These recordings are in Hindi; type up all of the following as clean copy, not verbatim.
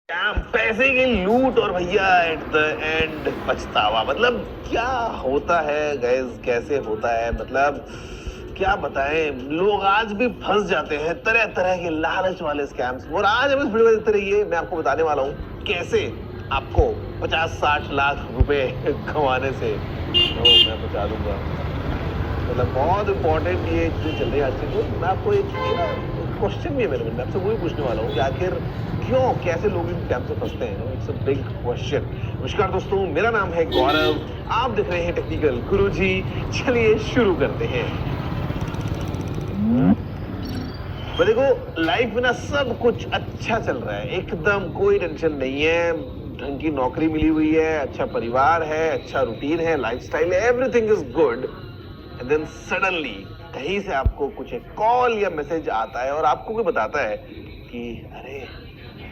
पैसे की लूट और भैया एट द एंड पछतावा। मतलब क्या होता है गाइस, कैसे होता है, मतलब क्या बताएं। लोग आज भी फंस जाते हैं तरह तरह के लालच वाले स्कैम्स। और आज हम इस वीडियो में देखते रहिए, मैं आपको बताने वाला हूँ कैसे आपको 50-60 लाख रुपए कमाने से मैं बचा दूंगा। मतलब बहुत इंपॉर्टेंट ये चीज चल रही है आज की। तो मैं आपको एक क्वेश्चन भी है मेरे मन में, आपसे वही पूछने वाला हूँ कि आखिर क्यों, कैसे लोग इन स्कैम से फंसते हैं। It's a big question. नमस्कार दोस्तों, मेरा नाम है गौरव, आप देख रहे हैं टेक्निकल गुरुजी। चलिए शुरू करते हैं। देखो, लाइफ में ना सब कुछ अच्छा चल रहा है, एकदम कोई टेंशन नहीं है। ढंग की नौकरी मिली हुई है, अच्छा परिवार है, अच्छा रूटीन है, लाइफस्टाइल है, everything is good. And then suddenly कहीं से आपको कुछ एक कॉल या मैसेज आता है और आपको कोई बताता है कि अरे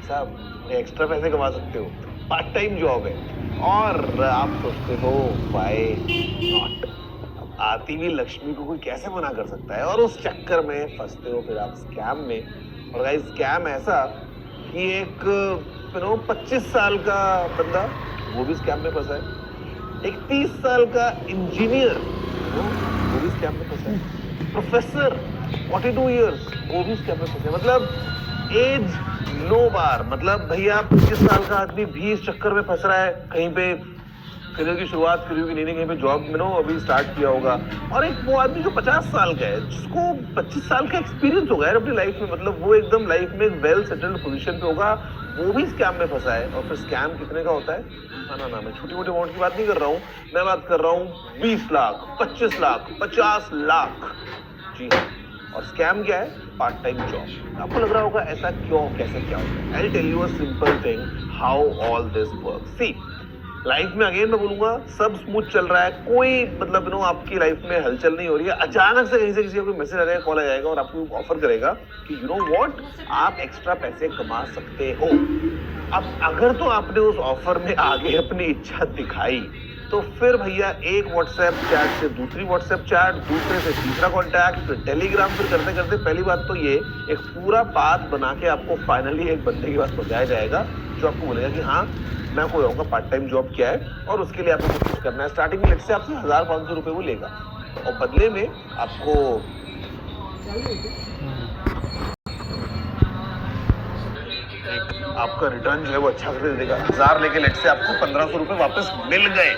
साहब एक्स्ट्रा पैसे कमा सकते हो, पार्ट टाइम जॉब है। और आप सोचते हो व्हाई नॉट। अब आती हुई लक्ष्मी को कोई कैसे मना कर सकता है, और उस चक्कर में फंसते हो फिर आप स्कैम में। और गाइस स्कैम ऐसा कि एक 25 साल का बंदा वो भी स्कैम में फंसा है, एक 30 साल का इंजीनियर वो भी स्कैम में फंसा है, प्रोफेसर 42 इयर्स वो भी स्कैम में फंसे। मतलब एज नो बार। मतलब भैया 25 साल का आदमी भी इस चक्कर में फंस रहा है, कहीं पे करियर की शुरुआत करी होगी, नहीं कहीं पे जॉब में अभी स्टार्ट किया होगा। और एक वो आदमी जो 50 साल का है, जिसको 25 साल का एक्सपीरियंस होगा यार अपनी लाइफ में, मतलब वो एकदम लाइफ में वेल सेटल्ड पोजीशन पे होगा, वो भी स्कैम में फंसा है। और फिर स्कैम कितने का होता है ना, मैं छोटी मोटी अमाउंट की बात नहीं कर रहा हूँ, मैं बात कर रहा हूँ 20 लाख, 25 लाख, 50 लाख। जी हाँ। और स्कैम क्या है? Part time job. आपको लग रहा होगा ऐसा क्यों, कैसे, क्या होता है। I tell you a simple thing how all this work. See, life में अगेन मैं बोलूंगा सब स्मूथ चल रहा है, कोई मतलब आपकी लाइफ में हलचल नहीं हो रही है। अचानक से कहीं से किसी का कोई मैसेज आ जाएगा, कॉल आ जाएगा और आपको ऑफर करेगा कि यू नो व्हाट, आप एक्स्ट्रा पैसे कमा सकते हो। अब अगर तो आपने उस ऑफर में आगे अपनी इच्छा दिखाई, तो फिर भैया एक व्हाट्सएप चैट से दूसरी व्हाट्सएप चैट, दूसरे से तीसरा कॉन्टैक्ट, फिर टेलीग्राम, फिर करते करते पहली बात तो ये एक पूरा पाथ बना के आपको फाइनली एक बंदे के पास पहुंचाया जाएगा जो आपको बोलेगा कि हाँ मैं आपको बताऊंगा पार्ट टाइम जॉब क्या है और उसके लिए आपको कुछ करना है। स्टार्टिंग में से आपसे 1500 रुपए वो लेगा और बदले में आपको आपका रिटर्न जो है वो अच्छा करके दे देगा। 1000 लेके लेट से आपको 1500 रुपए वापस मिल गए।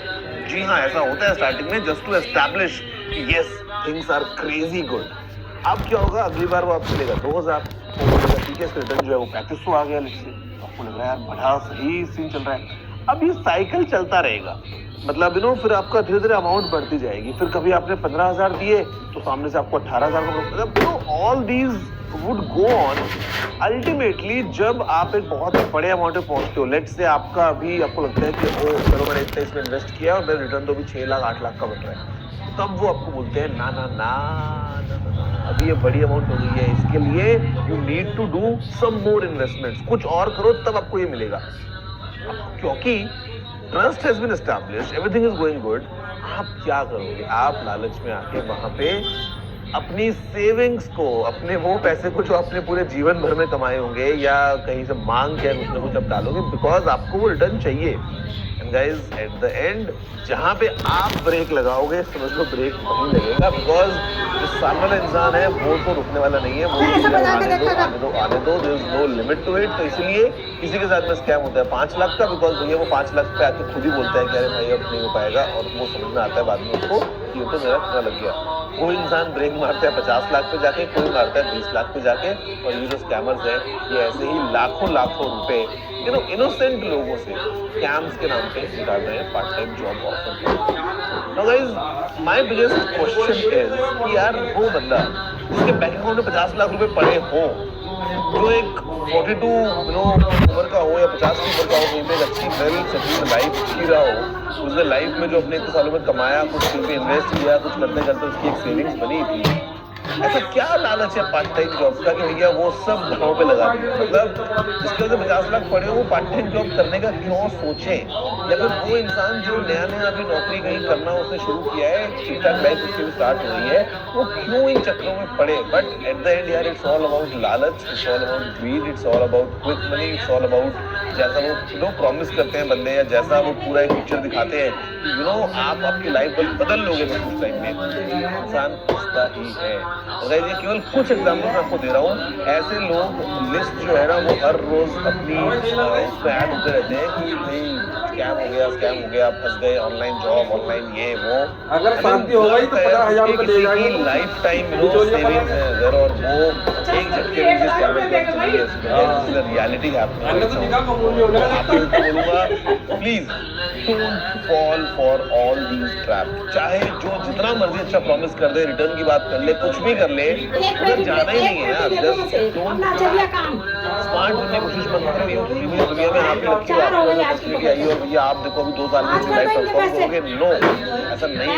जी हाँ, ऐसा होता है स्टार्टिंग में, जस्ट टू एस्टैब्लिश कि yes things are crazy good. अब क्या होगा, अगली बार वो आपसे लेगा 2000, ठीक है, रिटर्न जो है वो 3500 आ गया लेट से। आपको लग रहा है यार बड़ा सही सीन चल रहा है। अब ये साइकिल चलता रहेगा, मतलब फिर आपका धीरे धीरे अमाउंट बढ़ती जाएगी। फिर कभी आपने 15,000 दिए तो सामने से आपको 18,000 का, मतलब all these would go on. Ultimately जब आप एक बहुत ही बड़े अमाउंट में पहुंचते हो, लेट से आपका अभी आपको लगता है कि ओ चलो मैंने इतना इसमें इन्वेस्ट किया और मेरा रिटर्न तो अभी 6 लाख 8 लाख का बन रहा है, तब वो आपको बोलते हैं ना ना ना ना, अभी ये बड़ी अमाउंट हो गई है, इसके लिए you need to do some more investments, कुछ और करो तब आपको ये मिलेगा। क्योंकि trust has been established, everything is going good. आप क्या करोगे, आप लालच में आके वहां पे अपनी सेविंग्स को, अपने वो पैसे को जो आपने पूरे जीवन भर में कमाए होंगे या कहीं से मांग के कुछ ना कुछ आप डालोगे, बिकॉज आपको वो रिटर्न चाहिए। And guys at the end जहां पे आप ब्रेक लगाओगे, समझ लो ब्रेक वहीं लगेगा, बिकॉज जो सामने वाला इंसान है वो तो रुकने वाला नहीं है, वो आने दो, there is no limit to it. तो इसलिए किसी के साथ में स्कैम होता है 5 लाख का, बिकॉज भैया वो 5 लाख पे आके खुद ही बोलता है कि अरे भाई अब नहीं हो पाएगा, और वो समझ में आता है बाद में उसको कि तो मेरा कितना लग गया। कोई इंसान ब्रेक मारता है 50 लाख पे जाके, कोई मारता है 20 लाख पे जाके। और ये जो स्कैमर्स हैं ये ऐसे ही लाखों लाखों रुपए इनोसेंट लोगों से स्कैम्स के नाम पे निकाल रहे हैं part time job offer. Now guys my biggest question is कि यार वो बंदा जिसके बैंक अकाउंट में 50 लाख रुपए पड़े हो, जो एक 42 उम्र का हो या 50 की उम्र का हो, कहीं पे अच्छी वेल सेटल्ड लाइफ जी रहा हो, उसने लाइफ में जो अपने इतने सालों में कमाया, कुछ पे इन्वेस्ट किया, कुछ करते करते उसकी एक सेविंग्स बनी थी, ऐसा क्या लालच है पार्ट टाइम जॉब का कि भैया वो सब दांव पे लगा दिया। मतलब जिसके वजह 50 लाख पड़े हो, वो पार्ट टाइम जॉब करने का क्यों सोचे, या फिर वो इंसान जो नया नया अभी नौकरी कहीं करना उसने शुरू किया है, ठीक ठाक लाइफ उसकी भी स्टार्ट हो रही है, वो क्यों इन चक्रों में पड़े। बट एट द एंड यार इट्स ऑल अबाउट लालच, it's all about grid, it's all about quick money, it's all about जैसा वो लोग प्रॉमिस करते हैं बंदे, या जैसा वो पूरा एक पिक्चर दिखाते हैं, आप आपकी लाइफ बदल लोगे कुछ टाइम में, इंसान हंसता ही है। तो ये केवल कुछ एग्जाम्पल मैं आपको दे रहा हूँ। ऐसे लोग लिस्ट जो है ना वो हर रोज अपनी उसमें ऐड होते रहते हैं कि भाई स्कैम हो गया, फंस गए, ऑनलाइन जॉब, ऑनलाइन ये वो। अगर शांति हो गई तो 50,000 रुपए ले जाएंगे, लाइफ टाइम सेविंग्स है अगर, और वो एक झटके में जिस कैमरे पे चली है, रियलिटी है। आपको बोलूंगा please don't fall for all these trap. चाहे जो जितना मर्जी अच्छा प्रॉमिस कर दे, रिटर्न की बात कर ले, कुछ भी कर ले, उधर जाना ही नहीं है यार। जस्ट डोंट स्मार्ट बनने की कोशिश मत करो। ये दुनिया में आप ही रखी हो, आपकी आई और भैया आप देखो अभी 2 साल में अपनी लाइफ ट्रांसफॉर्म करोगे। नो, ऐसा नहीं है।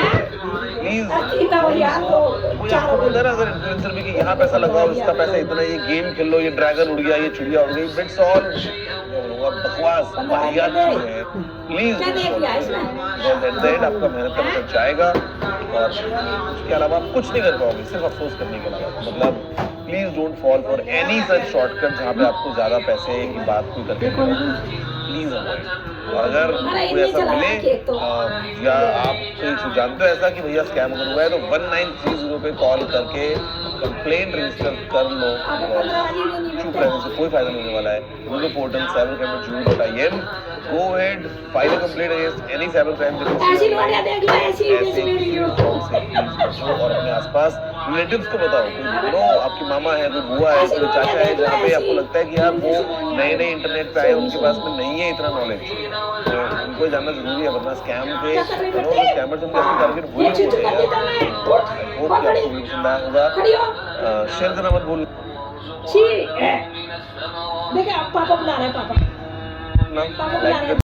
प्लीज कोई आपको बोलता है ना अगर इन्फ्लुएंसर भी कि यहाँ पैसा लगाओ, इसका पैसा इतना, ये गेम खेल लो, ये ड्रैगन उड़ गया, ये चिड़िया उड़ गई, बिट्स ऑल बकवास वाहियात है। प्लीज आपका मेहनत का पैसा जाएगा और उसके अलावा आप कुछ नहीं कर पाओगे, सिर्फ अफसोस करने के अलावा। मतलब please don't fall for any such shortcut जहाँ पे आपको ज्यादा पैसे की बात कोई करके प्लीज अवॉइड। और अगर कोई ऐसा मिले या आप कोई जानते हो ऐसा कि भैया स्कैम हुआ है, तो 1930 पे कॉल करके कंप्लेंट रजिस्टर कर लो। चुप रहने से कोई फायदा नहीं होने वाला है। उनके portal cybercrime.gov.in, go ahead, file a complaint against any cyber crime. और अपने आसपास रिलेटिव्स को बताओ, आपकी मामा है, कोई बुआ है, कोई चाचा है, जहाँ पे आपको लगता है कि यार वो नए इंटरनेट पे आए, उनके पास में नहीं है इतना नॉलेज, तो उनको जानना जरूरी है, वरना स्कैम पे स्कैमर्स उनके असली टारगेट वही होते हैं यार। होप कि आपको वीडियो पसंद आया होगा। शेयर करना मत भूल। देखिए पापा बुला रहे हैं, पापा लाइक